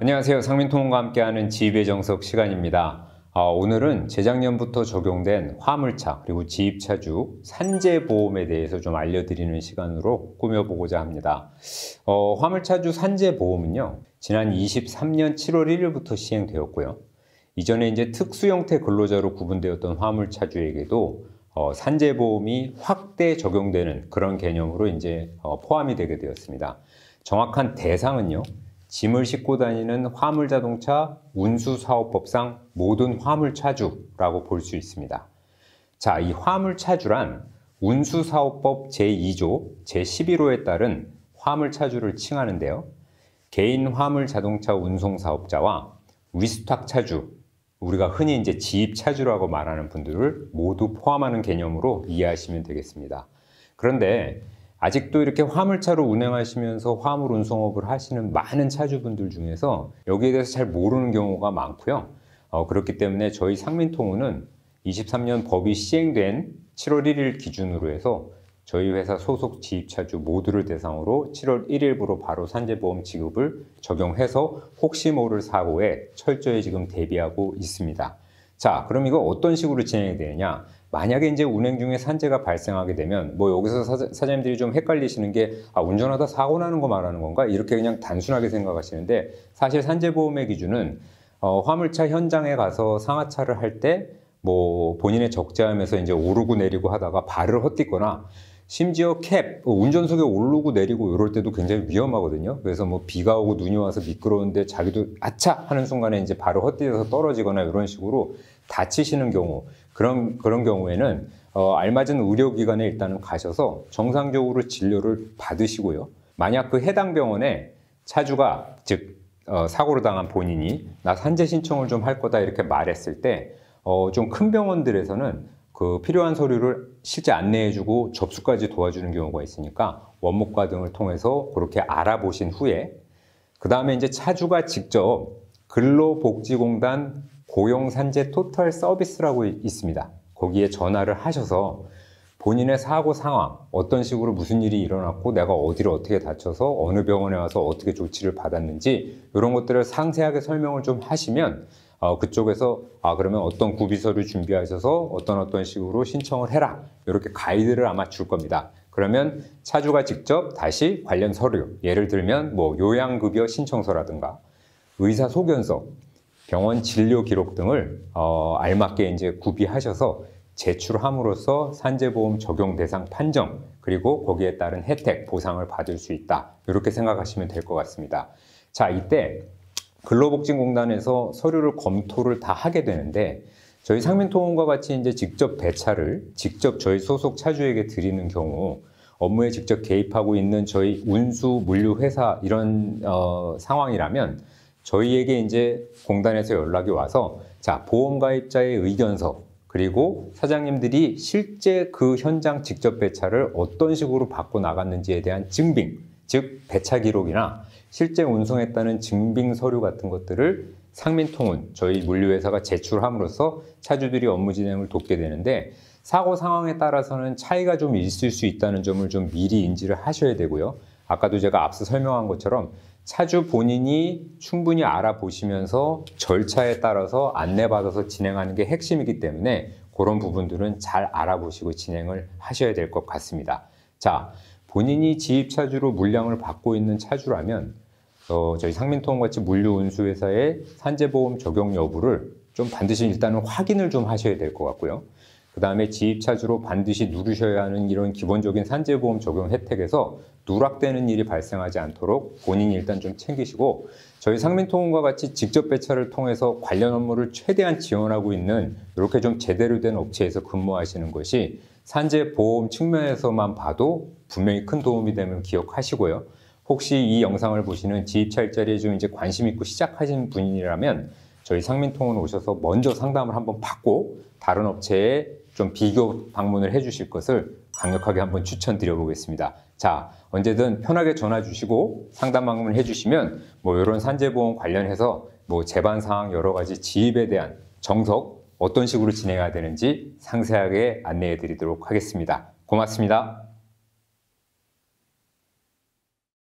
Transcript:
안녕하세요. 상민통운과 함께하는 지입의 정석 시간입니다. 오늘은 재작년부터 적용된 화물차 그리고 지입차주 산재보험에 대해서 좀 알려드리는 시간으로 꾸며보고자 합니다. 화물차주 산재보험은요, 지난 23년 7월 1일부터 시행되었고요. 이전에 이제 특수형태 근로자로 구분되었던 화물차주에게도 산재보험이 확대 적용되는 그런 개념으로 이제 포함이 되게 되었습니다. 정확한 대상은요, 짐을 싣고 다니는 화물자동차 운수사업법상 모든 화물차주라고 볼 수 있습니다. 자, 이 화물차주란 운수사업법 제2조 제11호에 따른 화물차주를 칭하는데요. 개인 화물자동차 운송사업자와 위수탁차주, 우리가 흔히 이제 지입차주라고 말하는 분들을 모두 포함하는 개념으로 이해하시면 되겠습니다. 그런데 아직도 이렇게 화물차로 운행하시면서 화물 운송업을 하시는 많은 차주분들 중에서 여기에 대해서 잘 모르는 경우가 많고요. 그렇기 때문에 저희 상민통운은 23년 법이 시행된 7월 1일 기준으로 해서 저희 회사 소속 지입차주 모두를 대상으로 7월 1일부로 바로 산재보험 지급을 적용해서 혹시 모를 사고에 철저히 지금 대비하고 있습니다. 자, 그럼 이거 어떤 식으로 진행이 되느냐? 만약에 이제 운행 중에 산재가 발생하게 되면 여기서 사장님들이 좀 헷갈리시는 게 운전하다 사고 나는 거 말하는 건가? 이렇게 그냥 단순하게 생각하시는데, 사실 산재보험의 기준은 화물차 현장에 가서 상하차를 할 때 본인의 적재함에서 이제 오르고 내리고 하다가 발을 헛디거나 심지어 운전석에 오르고 내리고 이럴 때도 굉장히 위험하거든요. 그래서 비가 오고 눈이 와서 미끄러운데 자기도 아차 하는 순간에 이제 발을 헛디뎌서 떨어지거나 이런 식으로 다치시는 경우, 그런 경우에는 알맞은 의료기관에 일단은 가셔서 정상적으로 진료를 받으시고요. 만약 그 해당 병원에 차주가, 즉 사고를 당한 본인이 나 산재 신청을 좀 할 거다 이렇게 말했을 때 좀 큰 병원들에서는 그 필요한 서류를 실제 안내해주고 접수까지 도와주는 경우가 있으니까 원목과 등을 통해서 그렇게 알아보신 후에 그 다음에 이제 차주가 직접 근로복지공단 고용산재 토탈 서비스라고 있습니다. 거기에 전화를 하셔서 본인의 사고 상황, 어떤 식으로 무슨 일이 일어났고 내가 어디를 어떻게 다쳐서 어느 병원에 와서 어떻게 조치를 받았는지 이런 것들을 상세하게 설명을 좀 하시면 그쪽에서 그러면 어떤 구비서류 준비하셔서 어떤 식으로 신청을 해라, 이렇게 가이드를 아마 줄 겁니다. 그러면 차주가 직접 다시 관련 서류, 예를 들면 요양급여 신청서라든가 의사소견서, 병원 진료 기록 등을 알맞게 이제 구비하셔서 제출함으로써 산재보험 적용 대상 판정, 그리고 거기에 따른 혜택, 보상을 받을 수 있다, 이렇게 생각하시면 될 것 같습니다. 자, 이때 근로복지공단에서 서류를 검토를 다 하게 되는데, 저희 상민통운과 같이 이제 직접 배차를 직접 저희 소속 차주에게 드리는 경우, 업무에 직접 개입하고 있는 저희 운수 물류 회사 이런 상황이라면 저희에게 이제 공단에서 연락이 와서, 자, 보험가입자의 의견서, 그리고 사장님들이 실제 그 현장 직접 배차를 어떤 식으로 받고 나갔는지에 대한 증빙, 즉 배차 기록이나 실제 운송했다는 증빙 서류 같은 것들을 상민통운, 저희 물류회사가 제출함으로써 차주들이 업무 진행을 돕게 되는데, 사고 상황에 따라서는 차이가 좀 있을 수 있다는 점을 좀 미리 인지를 하셔야 되고요. 아까도 제가 앞서 설명한 것처럼 차주 본인이 충분히 알아보시면서 절차에 따라서 안내받아서 진행하는 게 핵심이기 때문에 그런 부분들은 잘 알아보시고 진행을 하셔야 될 것 같습니다. 자, 본인이 지입차주로 물량을 받고 있는 차주라면 저희 상민통운같이 물류운수회사의 산재보험 적용 여부를 좀 반드시 일단은 확인을 좀 하셔야 될 것 같고요. 그 다음에 지입차주로 반드시 누르셔야 하는 이런 기본적인 산재보험 적용 혜택에서 누락되는 일이 발생하지 않도록 본인이 일단 좀 챙기시고, 저희 상민통운과 같이 직접 배차를 통해서 관련 업무를 최대한 지원하고 있는 이렇게 좀 제대로 된 업체에서 근무하시는 것이 산재보험 측면에서만 봐도 분명히 큰 도움이 되면 기억하시고요. 혹시 이 영상을 보시는 지입차 일자리에 좀 이제 관심 있고 시작하신 분이라면 저희 상민통운 오셔서 먼저 상담을 한번 받고 다른 업체에 좀 비교 방문을 해 주실 것을 강력하게 한번 추천드려 보겠습니다. 자, 언제든 편하게 전화 주시고 상담 방문을 해 주시면 이런 산재보험 관련해서 재반 사항 여러 가지 지입에 대한 정석 어떤 식으로 진행해야 되는지 상세하게 안내해 드리도록 하겠습니다. 고맙습니다.